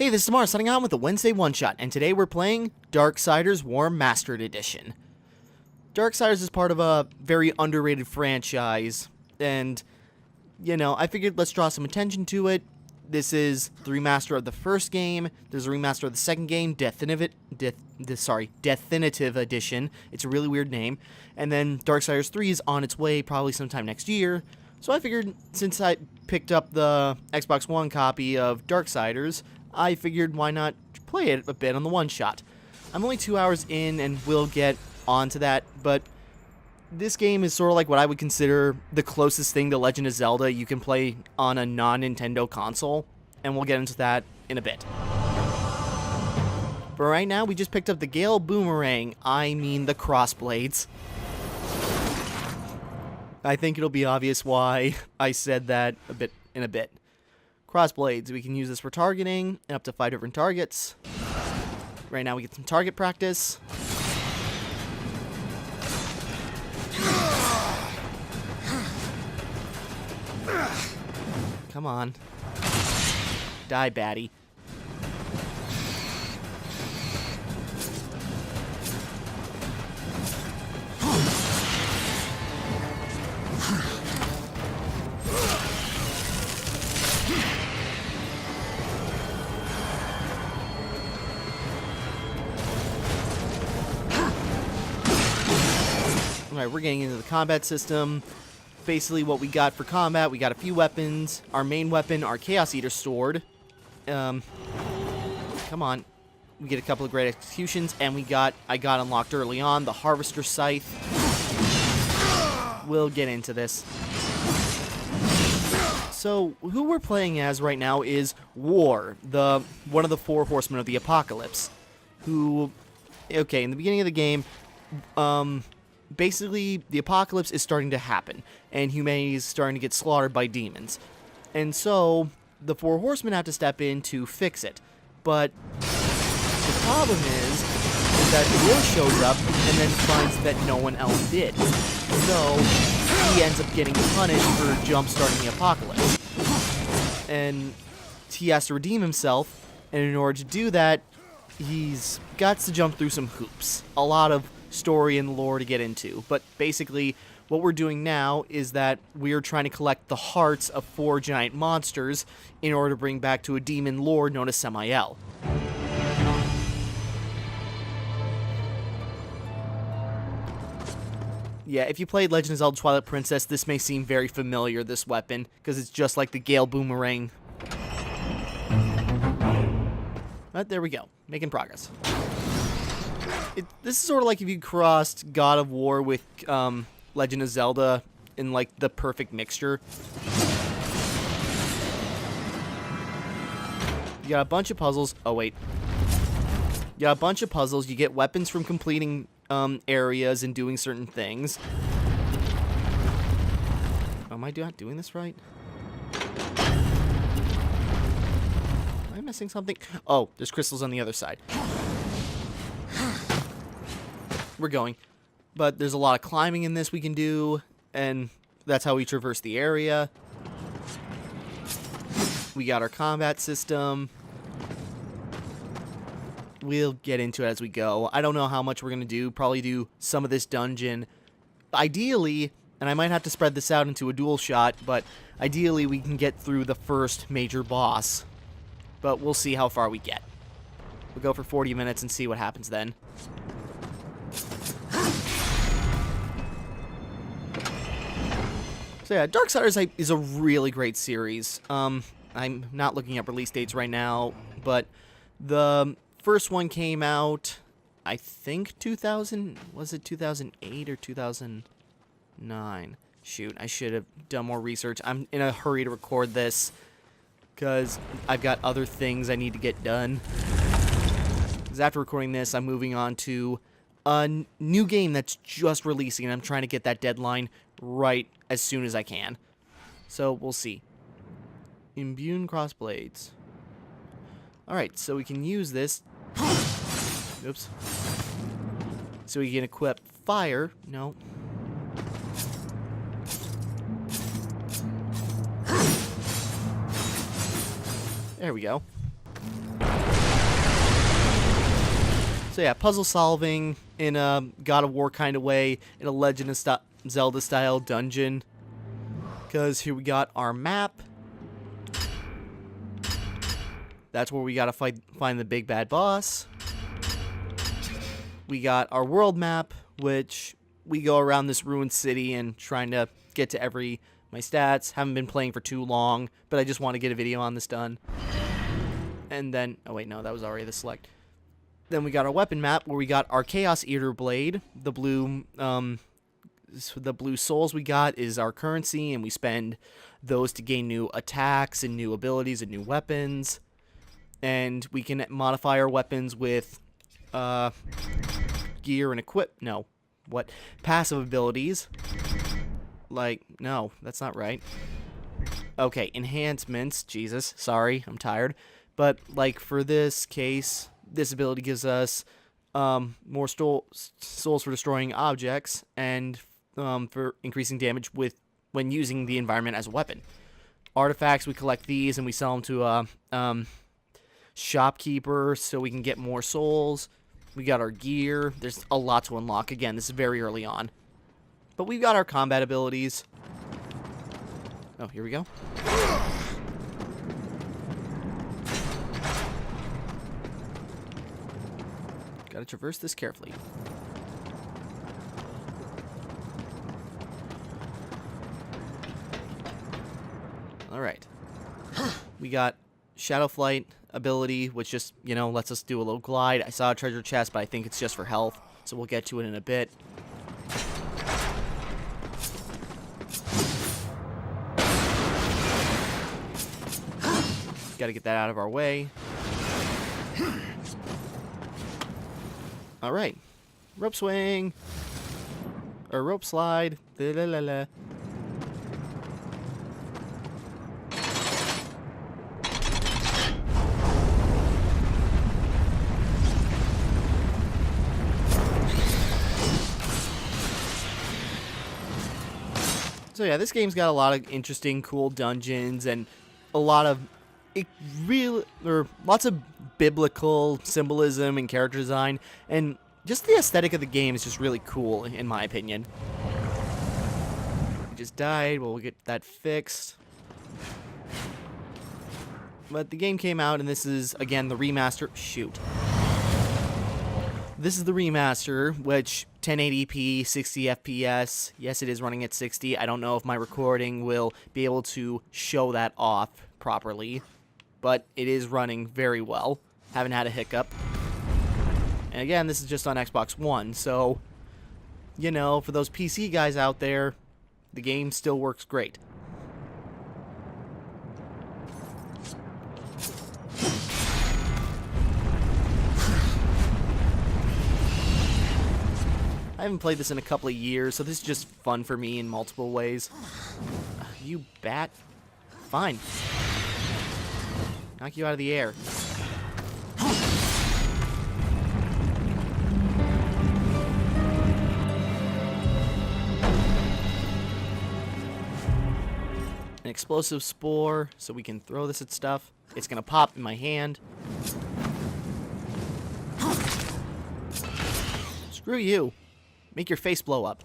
Hey, this is Timmara signing on with the Wednesday Oneshot, and today we're playing Darksiders Warmastered Edition. Darksiders is part of a very underrated franchise, and, you know, I figured let's draw some attention to it. This is the remaster of the first game. There's a remaster of the second game, Definitive Edition. It's a really weird name. And then Darksiders 3 is on its way probably sometime next year. So I figured since I picked up the Xbox One copy of Darksiders, I figured why not play it a bit on the one-shot. I'm only 2 hours in and we'll get onto that, but this game is sort of like what I would consider the closest thing to Legend of Zelda you can play on a non-Nintendo console, and we'll get into that in a bit. But right now, we just picked up the Gale Boomerang, the Crossblades. I think it'll be obvious why I said that in a bit. Crossblades, we can use this for targeting, and up to 5 different targets. Right now we get some target practice. Come on. Die, baddie. Alright, we're getting into the combat system. Basically what we got for combat, we got a few weapons. Our main weapon, our Chaos Eater Sword. Come on. We get a couple of great executions, and I got unlocked early on, the Harvester Scythe. We'll get into this. So, who we're playing as right now is War, one of the 4 horsemen of the apocalypse. Who, okay, in the beginning of the game, basically, the apocalypse is starting to happen, and humanity is starting to get slaughtered by demons. And so, the 4 horsemen have to step in to fix it. But the problem is that War shows up and then finds that no one else did. So, he ends up getting punished for jump-starting the apocalypse. And he has to redeem himself, and in order to do that, he's got to jump through some hoops. A lot of story and lore to get into, but basically what we're doing now is that we're trying to collect the hearts of 4 giant monsters in order to bring back to a demon lord known as Samael. Yeah, if you played Legend of Zelda Twilight Princess, this may seem very familiar, this weapon, because it's just like the Gale Boomerang. But there we go, making progress. This is sort of like if you crossed God of War with Legend of Zelda in like the perfect mixture. You got a bunch of puzzles. Oh wait. You got a bunch of puzzles. You get weapons from completing areas and doing certain things. Am I not doing this right? Am I missing something? Oh, there's crystals on the other side. We're going. But there's a lot of climbing in this we can do, and that's how we traverse the area. We got our combat system. We'll get into it as we go. I don't know how much we're going to do. Probably do some of this dungeon. Ideally, and I might have to spread this out into a dual shot, but ideally we can get through the first major boss. But we'll see how far we get. We'll go for 40 minutes and see what happens then. So yeah, Darksiders is a really great series. I'm not looking at release dates right now, but the first one came out, I think was it 2008 or 2009? Shoot, I should have done more research. I'm in a hurry to record this because I've got other things I need to get done. Because after recording this, I'm moving on to a new game that's just releasing, and I'm trying to get that deadline right as soon as I can. So, we'll see. Imbue Crossblades. Alright, so we can use this. Oops. So we can equip fire. No. There we go. So yeah, puzzle solving in a God of War kind of way, in a Legend of Zelda style dungeon. Because here we got our map. That's where we gotta find the big bad boss. We got our world map, which we go around this ruined city and trying to get to my stats. Haven't been playing for too long, but I just want to get a video on this done. And then, oh wait, no, that was already the select. Then we got our weapon map, where we got our Chaos Eater blade. The blue souls we got is our currency, and we spend those to gain new attacks and new abilities and new weapons. And we can modify our weapons with gear and passive abilities. Like, no, that's not right. Okay, enhancements. Jesus, sorry, I'm tired. But, like, for this case, this ability gives us more souls for destroying objects and for increasing damage when using the environment as a weapon. Artifacts, we collect these and we sell them to a shopkeeper so we can get more souls. We got our gear. There's a lot to unlock. Again, this is very early on. But we've got our combat abilities. Oh, here we go. Gotta traverse this carefully. Alright. We got Shadow Flight ability, which just, lets us do a little glide. I saw a treasure chest, but I think it's just for health, so we'll get to it in a bit. Gotta get that out of our way. Alright. Rope swing. Or rope slide. La la la. So yeah, this game's got a lot of interesting, cool dungeons and a lot of lots of biblical symbolism and character design, and just the aesthetic of the game is just really cool, in my opinion. We just died. Well, we'll get that fixed. But the game came out, and this is, again, the remaster. Shoot. This is the remaster, which 1080p, 60 FPS. Yes, it is running at 60. I don't know if my recording will be able to show that off properly, but it is running very well. Haven't had a hiccup. And again, this is just on Xbox One, so, for those PC guys out there, the game still works great. I haven't played this in a couple of years, so this is just fun for me in multiple ways. You bat. Fine. Knock you out of the air. An explosive spore, so we can throw this at stuff. It's gonna pop in my hand. Screw you. Make your face blow up.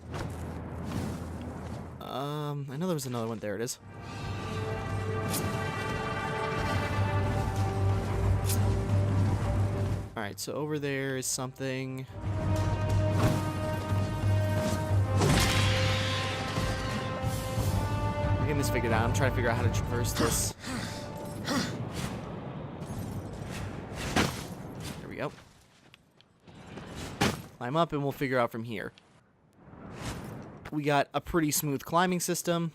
I know there was another one. There it is. Alright, so over there is something. I'm getting this figured out. I'm trying to figure out how to traverse this. There we go. Climb up and we'll figure out from here. We got a pretty smooth climbing system.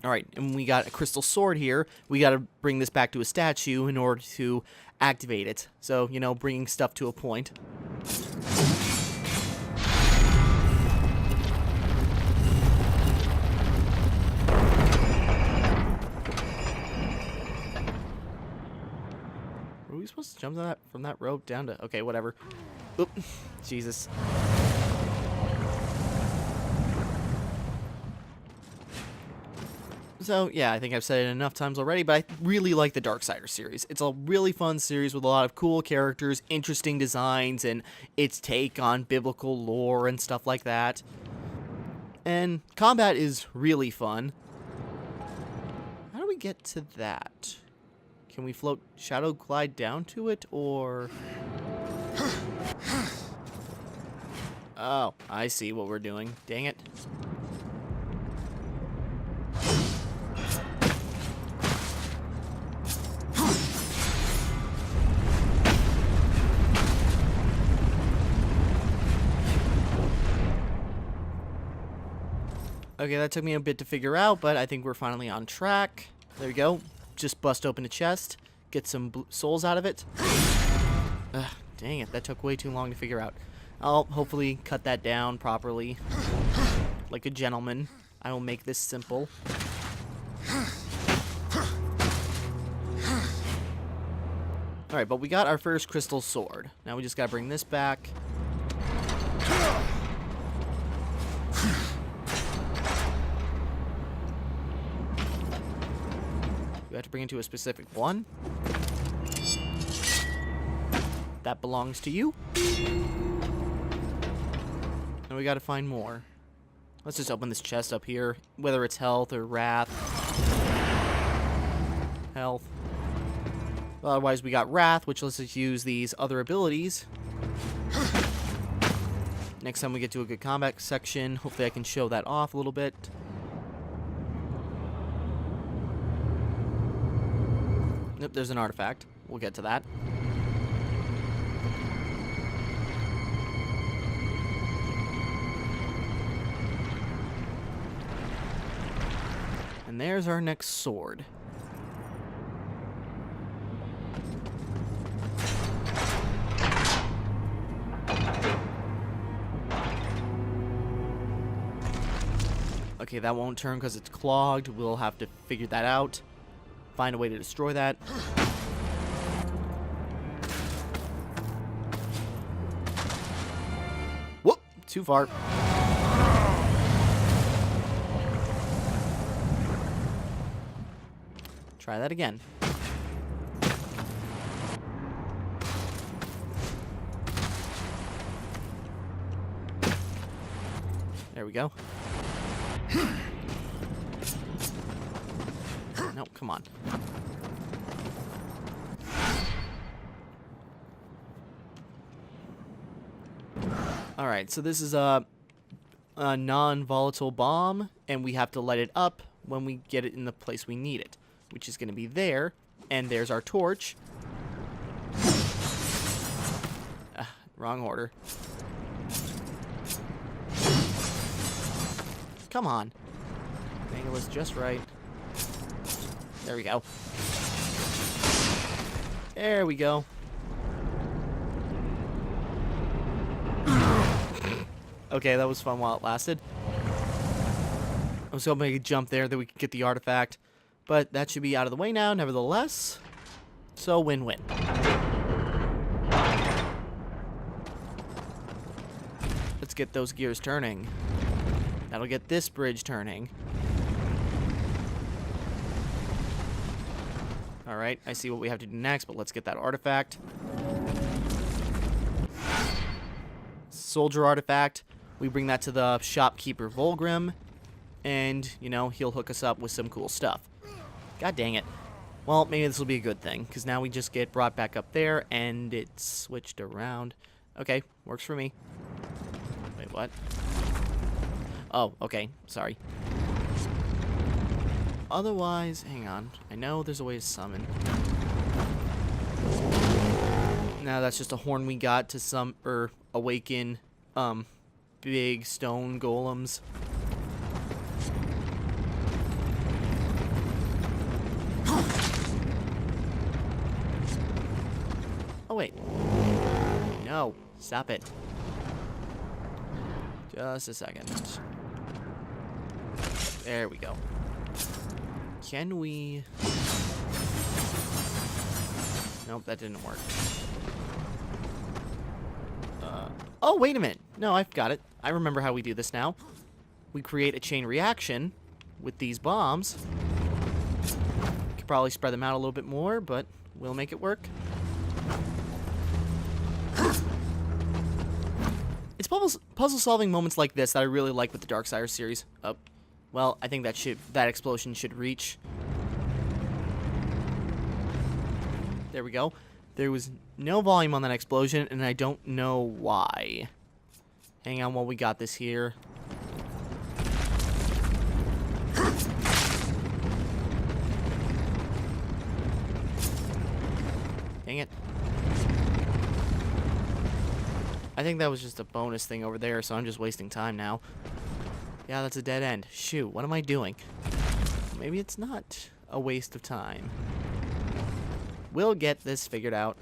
Alright, and we got a crystal sword here. We got to bring this back to a statue in order to activate it. So, bringing stuff to a point. Were we supposed to jump on from that rope down to... Okay, whatever. Oop, Jesus. So, yeah, I think I've said it enough times already, but I really like the Darksiders series. It's a really fun series with a lot of cool characters, interesting designs, and its take on biblical lore and stuff like that. And combat is really fun. How do we get to that? Can we float shadow glide down to it, or... Oh, I see what we're doing. Dang it. Okay, that took me a bit to figure out, but I think we're finally on track. There we go. Just bust open a chest, get some souls out of it. Ugh, dang it, that took way too long to figure out. I'll hopefully cut that down properly. Like a gentleman. I will make this simple. Alright, but we got our first crystal sword. Now we just gotta bring this back. We have to bring it to a specific one. That belongs to you. And we gotta find more. Let's just open this chest up here, whether it's health or wrath. Health. Well, otherwise, we got wrath, which lets us use these other abilities. Next time we get to a good combat section, hopefully I can show that off a little bit. Yep, there's an artifact. We'll get to that. And there's our next sword. Okay, that won't turn because it's clogged. We'll have to figure that out. Find a way to destroy that. Whoop! Too far. Try that again. There we go. No, come on. Alright, so this is a non-volatile bomb, and we have to light it up when we get it in the place we need it, which is going to be there. And there's our torch. Wrong order. Come on. Angle is just right. There we go. There we go. Okay, that was fun while it lasted. I was hoping I could jump there, that we could get the artifact. But that should be out of the way now, nevertheless. So, win-win. Let's get those gears turning. That'll get this bridge turning. Alright, I see what we have to do next, but let's get that artifact. Soldier artifact. We bring that to the shopkeeper Volgrim. And, you know, he'll hook us up with some cool stuff. God dang it. Well, maybe this will be a good thing, because now we just get brought back up there, and it's switched around. Okay, works for me. Wait, what? Oh, okay, sorry. Otherwise, hang on. I know there's a way to summon. Now that's just a horn we got to awaken, big stone golems. Oh, wait. No. Stop it. Just a second. There we go. Can we... Nope, that didn't work. Oh, wait a minute. No, I've got it. I remember how we do this now. We create a chain reaction with these bombs. probably spread them out a little bit more, but we'll make it work. It's puzzle-solving moments like this that I really like with the Darksiders series. Well, I think that explosion should reach. There we go. There was no volume on that explosion, and I don't know why. Hang on while we got this here. Dang it. I think that was just a bonus thing over there, so I'm just wasting time now. Yeah, that's a dead end. Shoot, what am I doing? Maybe it's not a waste of time. We'll get this figured out.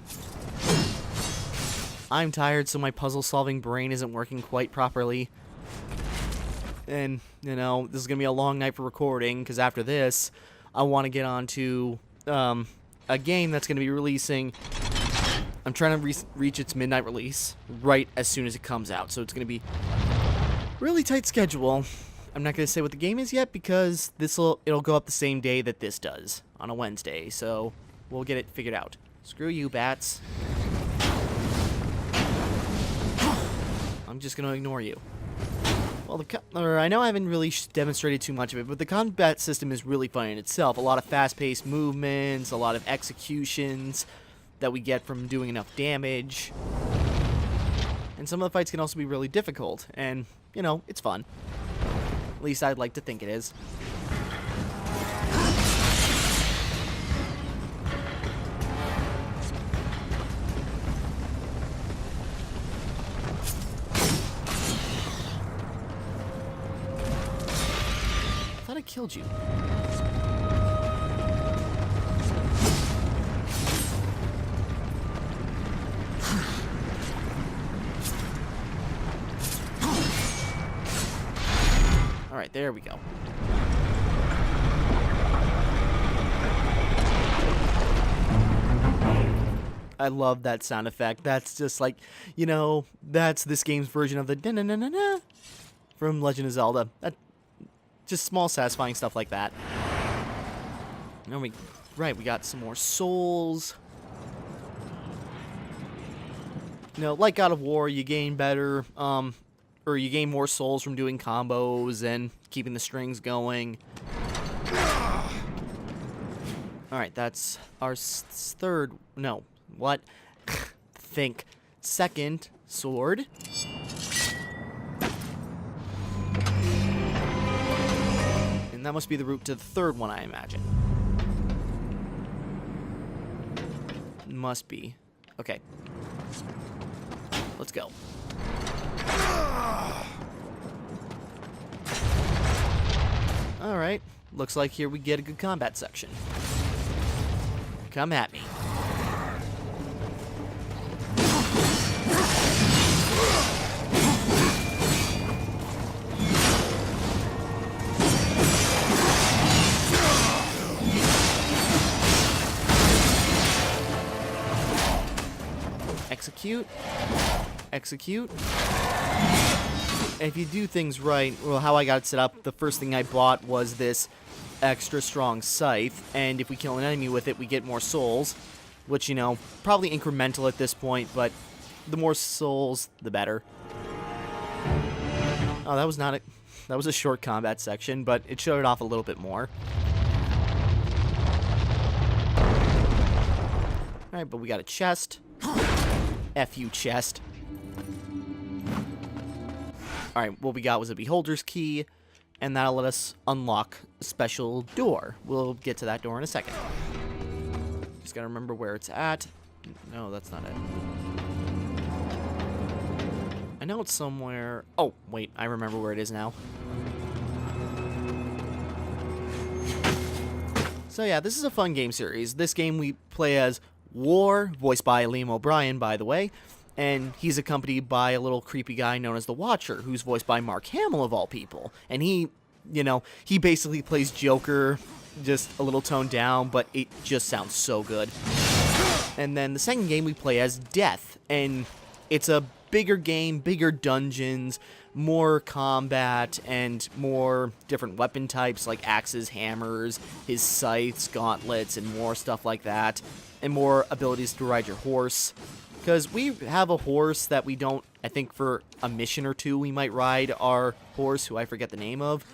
I'm tired, so my puzzle-solving brain isn't working quite properly. And, you know, this is going to be a long night for recording, because after this, I want to get on to a game that's going to be releasing. I'm trying to reach its midnight release right as soon as it comes out, so it's going to be really tight schedule. I'm not going to say what the game is yet, because it'll go up the same day that this does, on a Wednesday, so we'll get it figured out. Screw you, bats. I'm just going to ignore you. Well, I know I haven't really demonstrated too much of it, but the combat system is really fun in itself. A lot of fast-paced movements, a lot of executions that we get from doing enough damage. And some of the fights can also be really difficult, and, you know, it's fun. At least I'd like to think it is. I killed you. Alright, there we go. I love that sound effect. That's just like, you know, that's this game's version of the da-na-na-na-na from Legend of Zelda. Just small, satisfying stuff like that. Right, we got some more souls. You know, like God of War, you gain better, or you gain more souls from doing combos and keeping the strings going. Alright, that's our second sword. And that must be the route to the third one, I imagine. Must be. Okay. Let's go. Alright. Looks like here we get a good combat section. Come at me. Execute. Execute. And if you do things right, well, how I got it set up, the first thing I bought was this extra strong scythe, and if we kill an enemy with it, we get more souls, which, you know, probably incremental at this point, but the more souls, the better. Oh, that was not a... That was a short combat section, but it showed it off a little bit more. Alright, but we got a chest. F you, chest. Alright, what we got was a beholder's key, and that'll let us unlock a special door. We'll get to that door in a second. Just gotta remember where it's at. No, that's not it. I know it's somewhere... Oh, wait, I remember where it is now. So yeah, this is a fun game series. This game we play as War, voiced by Liam O'Brien, by the way, and he's accompanied by a little creepy guy known as the Watcher, who's voiced by Mark Hamill, of all people. And he, you know, he basically plays Joker, just a little toned down, but it just sounds so good. And then the second game we play as Death, and it's a bigger game, bigger dungeons, more combat and more different weapon types like axes, hammers, his scythes, gauntlets, and more stuff like that, and more abilities to ride your horse. Because we have a horse that we don't, I think for a mission or two we might ride our horse, who I forget the name of,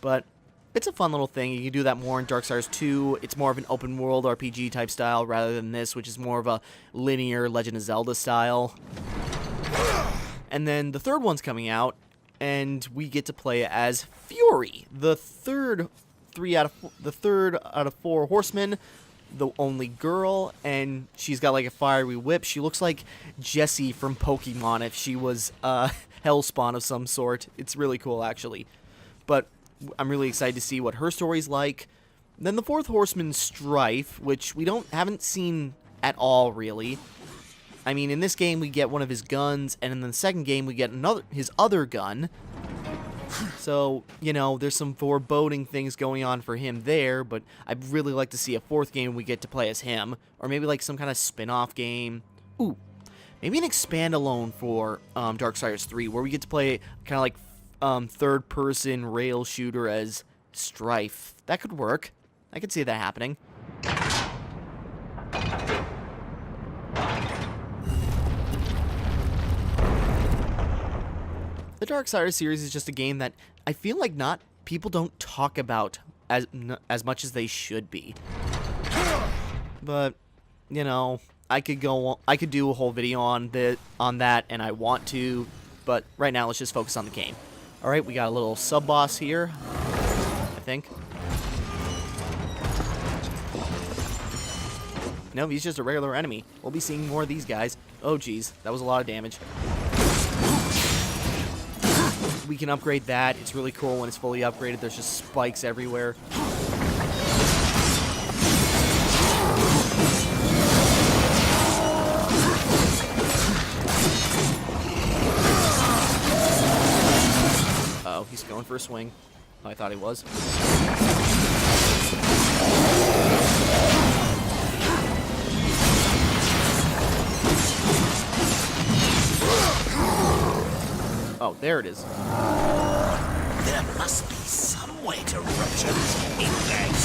but it's a fun little thing. You can do that more in Darksiders 2. It's more of an open world RPG type style rather than this, which is more of a linear Legend of Zelda style. And then the third one's coming out, and we get to play as Fury, the third out of 4 horsemen, the only girl, and she's got like a fiery whip. She looks like Jessie from Pokemon if she was a Hellspawn of some sort. It's really cool, actually. But I'm really excited to see what her story's like. Then the fourth horseman, Strife, which we haven't seen at all, really. I mean, in this game we get one of his guns, and in the second game we get his other gun. So, you know, there's some foreboding things going on for him there, but I'd really like to see a fourth game we get to play as him, or maybe like some kind of spin-off game. Ooh, maybe an expand-alone for Darksiders 3, where we get to play kind of like third-person rail shooter as Strife. That could work. I could see that happening. The Darksiders series is just a game that I feel like people don't talk about as much as they should be. But, you know, I could do a whole video on that, and I want to, but right now let's just focus on the game. Alright, we got a little sub-boss here, I think. No, he's just a regular enemy. We'll be seeing more of these guys. Oh, geez, that was a lot of damage. We can upgrade that. It's really cool when it's fully upgraded. There's just spikes everywhere. Uh-oh, he's going for a swing. Oh, I thought he was. Oh, there it is. There must be some way to rupture this index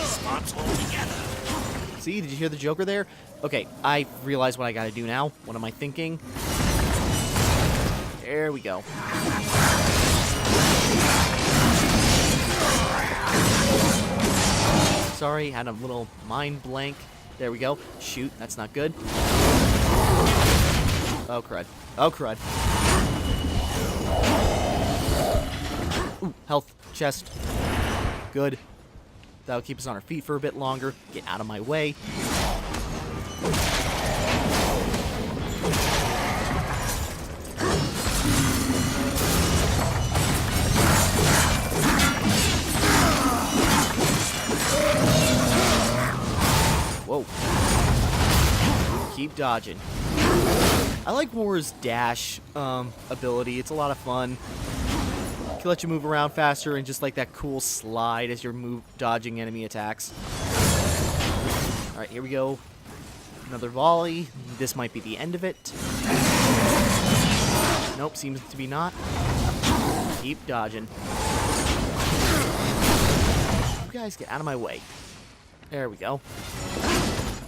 spots altogether. See, did you hear the Joker there? Okay, I realize what I gotta do now. What am I thinking? There we go. Sorry, had a little mind blank. There we go. Shoot, that's not good. Oh, crud. Oh, crud. Ooh, health, chest. Good. That'll keep us on our feet for a bit longer. Get out of my way. Whoa. Keep dodging. I like War's dash ability. It's a lot of fun. It can let you move around faster and just like that cool slide as you're dodging enemy attacks. Alright, here we go. Another volley. This might be the end of it. Nope, seems to be not. Keep dodging. You guys get out of my way. There we go.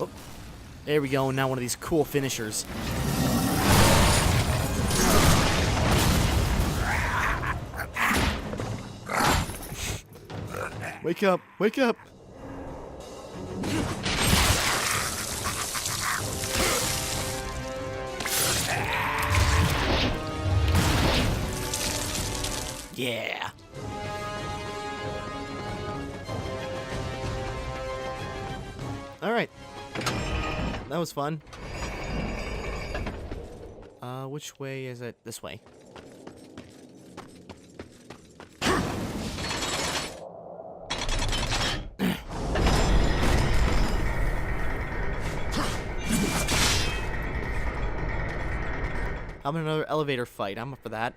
Oh, there we go. Now one of these cool finishers. Wake up! Wake up! Yeah! Alright. That was fun. Which way is it? This way. How about another elevator fight? I'm up for that.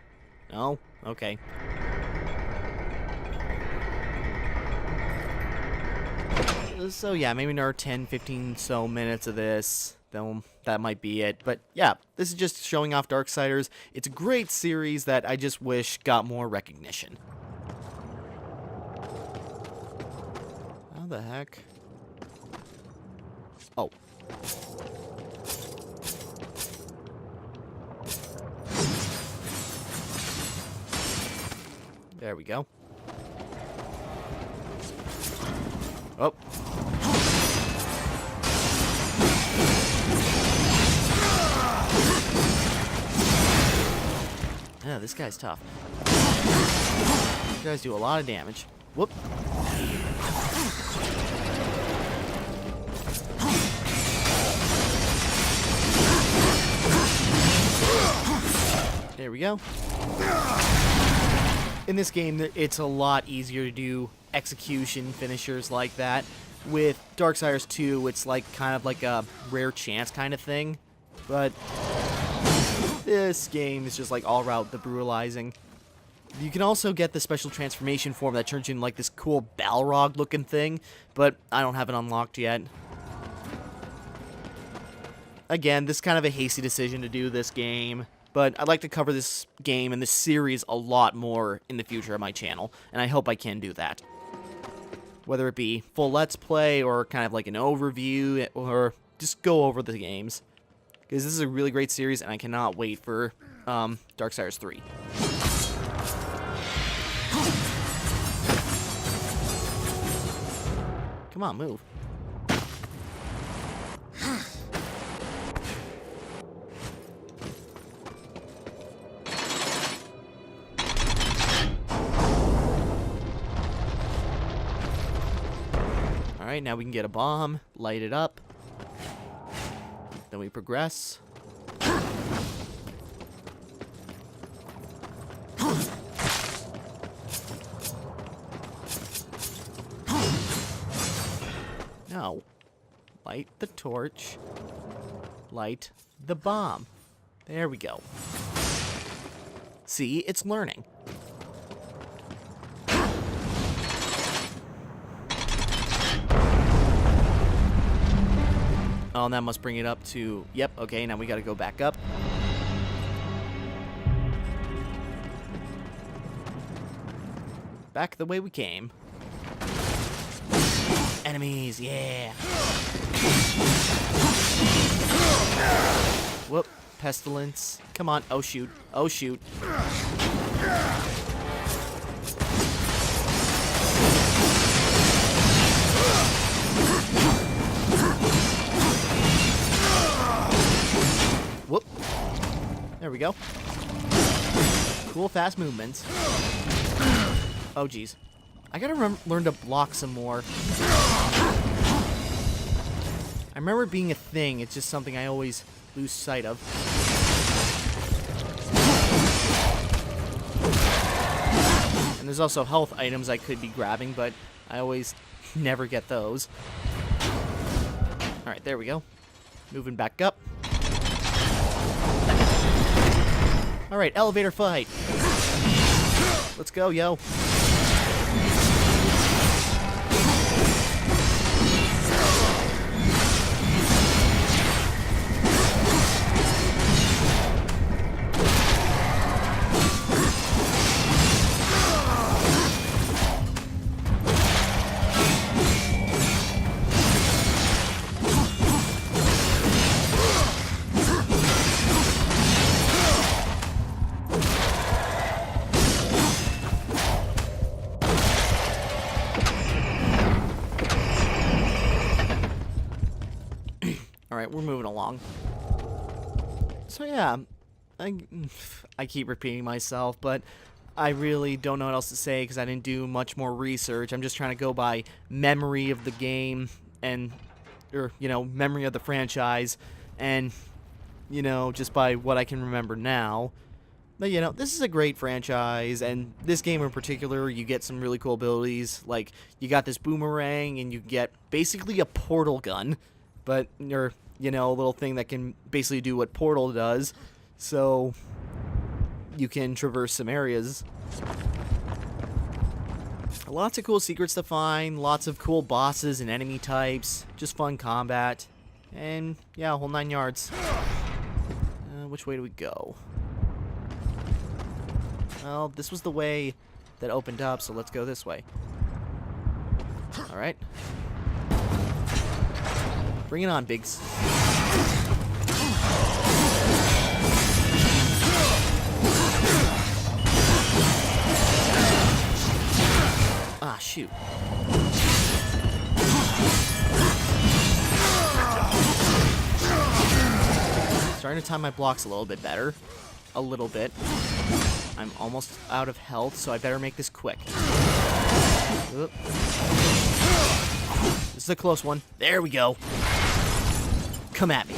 No? Okay. So yeah, maybe another 10, 15 so minutes of this. then that might be it. But yeah, this is just showing off Darksiders. It's a great series that I just wish got more recognition. How the heck? Oh. There we go. Oh. Yeah, this guy's tough. These guys do a lot of damage. Whoop. There we go. In this game, it's a lot easier to do execution finishers like that. With Darksiders 2, it's like kind of like a rare chance kind of thing. But this game is just like all out the brutalizing. You can also get the special transformation form that turns you into like this cool Balrog looking thing, but I don't have it unlocked yet. Again, this is kind of a hasty decision to do this game, but I'd like to cover this game and this series a lot more in the future of my channel, and I hope I can do that. Whether it be full Let's Play or kind of like an overview, or just go over the games. Because this is a really great series, and I cannot wait for Darksiders 3. Come on, move. Alright, now we can get a bomb, light it up. Then we progress. No. Light the torch. Light the bomb. There we go. See, it's learning. Oh, and that must bring it up to... Yep, okay, now we gotta go back up. Back the way we came. Enemies, yeah! Whoop, pestilence. Come on, oh shoot, oh shoot. Whoop. There we go. Cool, fast movements. Oh, jeez. I gotta learn to block some more. I remember it being a thing. It's just something I always lose sight of. And there's also health items I could be grabbing, but I always never get those. Alright, there we go. Moving back up. Alright, elevator fight. Let's go, yo. Alright, we're moving along. So yeah, I keep repeating myself, but I really don't know what else to say because I didn't do much more research. I'm just trying to go by memory of the game and, or, you know, memory of the franchise and, you know, just by what I can remember now. But, you know, this is a great franchise, and this game in particular, you get some really cool abilities. Like, you got this boomerang, and you get basically a portal gun, but, or, you know, a little thing that can basically do what Portal does, so you can traverse some areas. Lots of cool secrets to find, lots of cool bosses and enemy types, just fun combat. And, yeah, whole 9 yards. Which way do we go? Well, this was the way that opened up, so let's go this way. Alright. Bring it on, Biggs. Ah, shoot. Starting to time my blocks a little bit better. A little bit. I'm almost out of health, so I better make this quick. Oop. This is a close one. There we go. Come at me.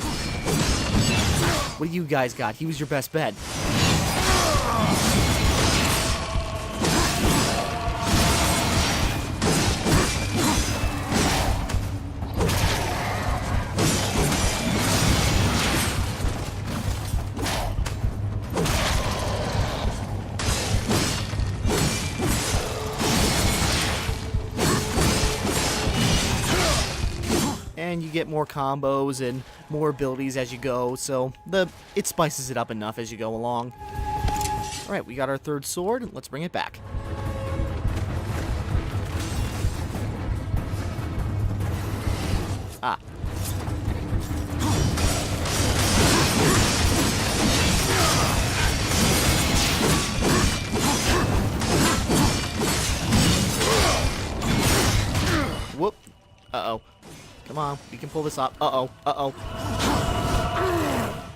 What do you guys got? He was your best bet. And you get more combos and more abilities as you go, so it spices it up enough as you go along. Alright, we got our third sword. Let's bring it back. Ah. Whoop. Uh-oh. Come on, we can pull this off. Uh-oh, uh-oh.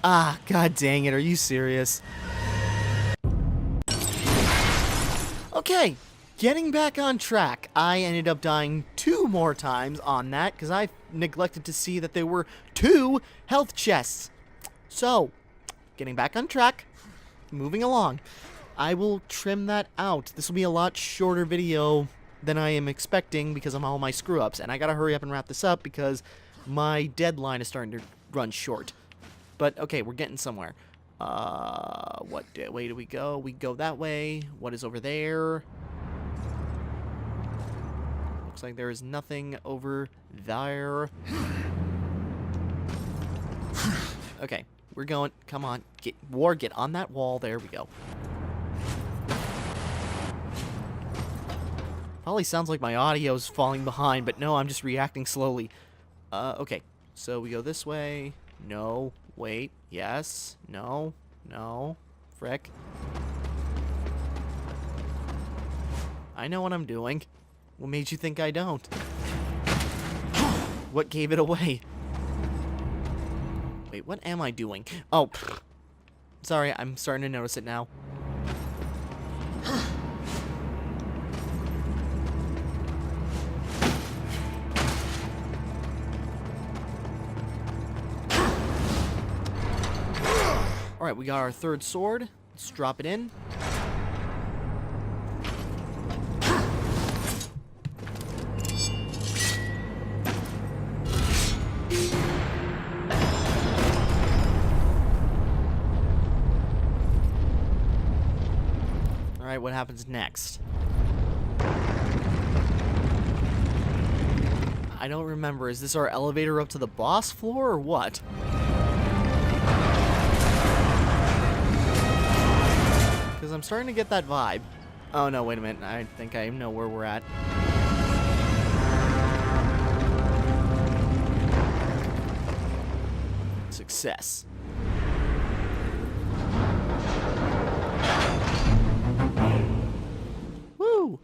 Ah, god dang it, are you serious? Okay, getting back on track. I ended up dying 2 more times on that, because I neglected to see that there were 2 health chests. So, getting back on track, moving along. I will trim that out. This will be a lot shorter video than I am expecting because of all my screw-ups, and I gotta hurry up and wrap this up because my deadline is starting to run short. But, okay, we're getting somewhere. What way do we go? We go that way. What is over there? Looks like there is nothing over there. Okay, we're going. Come on. Get on that wall. There we go. Probably sounds like my audio's falling behind, but no, I'm just reacting slowly. Okay. So we go this way. No. Wait. Yes. No. No. Frick. I know what I'm doing. What made you think I don't? What gave it away? Wait, what am I doing? Oh. Sorry, I'm starting to notice it now. Alright, we got our third sword. Let's drop it in. Alright, what happens next? I don't remember. Is this our elevator up to the boss floor or what? Because I'm starting to get that vibe. Oh no, wait a minute. I think I know where we're at. Success. Woo!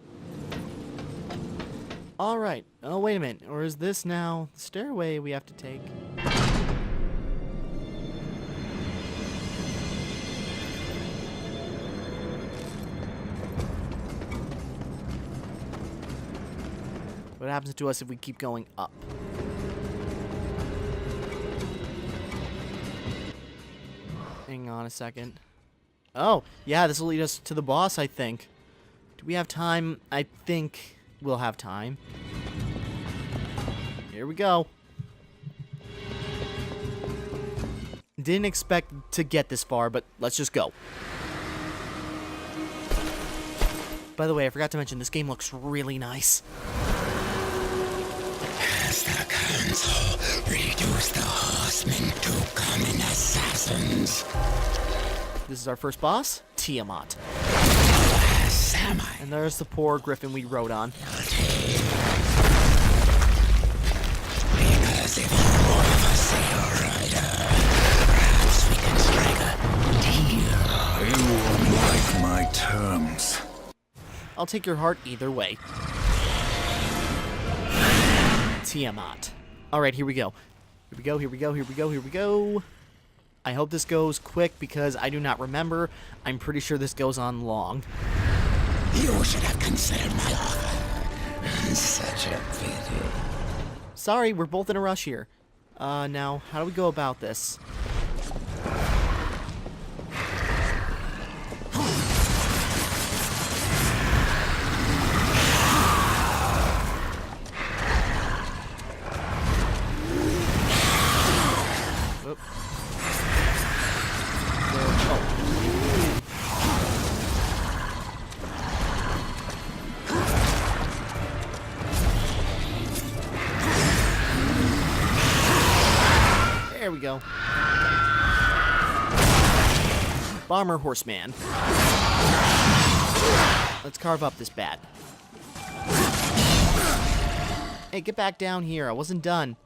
Alright. Oh, wait a minute. Or is this now the stairway we have to take? What happens to us if we keep going up? Hang on a second. Oh, yeah, this will lead us to the boss, I think. Do we have time? I think we'll have time. Here we go. Didn't expect to get this far, but let's just go. By the way, I forgot to mention, this game looks really nice. the council reduce the horsemen to common assassins. This is our first boss, Tiamat. And there's the poor griffin we rode on. Because if you want to see a rider, perhaps we can strike a deal. You won't like my terms. I'll take your heart either way. Tiamat. Alright, here we go. Here we go, here we go, here we go, here we go. I hope this goes quick because I do not remember. I'm pretty sure this goes on long. You should have considered my offer. Such a pity. Sorry, we're both in a rush here. Now, how do we go about this? Oop. There we go. Bomber Horseman. Let's carve up this bat. Hey, get back down here. I wasn't done.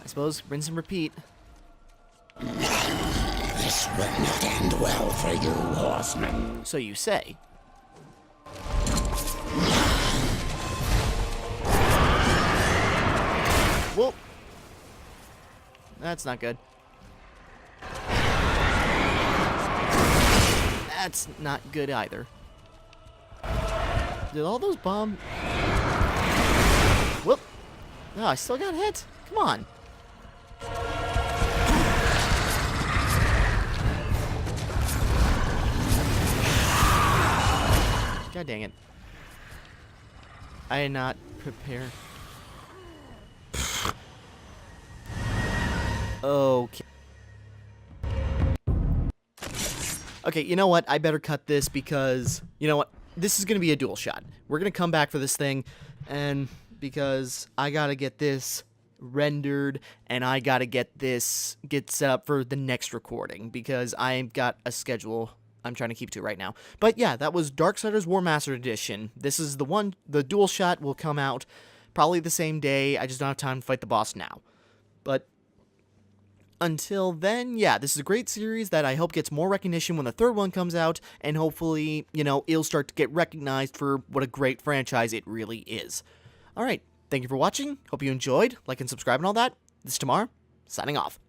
I suppose rinse and repeat. This will not end well for you, horsemen. So you say. Whoa. That's not good. That's not good either. Did all those bomb... Whoop. No, I still got hit. Come on. God dang it. I did not prepare. Okay. Okay, you know what? I better cut this because, you know what? This is going to be a dual shot. We're going to come back for this thing, and because I got to get this rendered, and I got to get set up for the next recording, because I've got a schedule I'm trying to keep to right now. But yeah, that was Darksiders Warmastered Edition. This is the one, the dual shot will come out probably the same day. I just don't have time to fight the boss now. But until then, yeah, this is a great series that I hope gets more recognition when the third one comes out, and hopefully, you know, it'll start to get recognized for what a great franchise it really is. Alright, thank you for watching, hope you enjoyed, like and subscribe and all that. This is Timmara, signing off.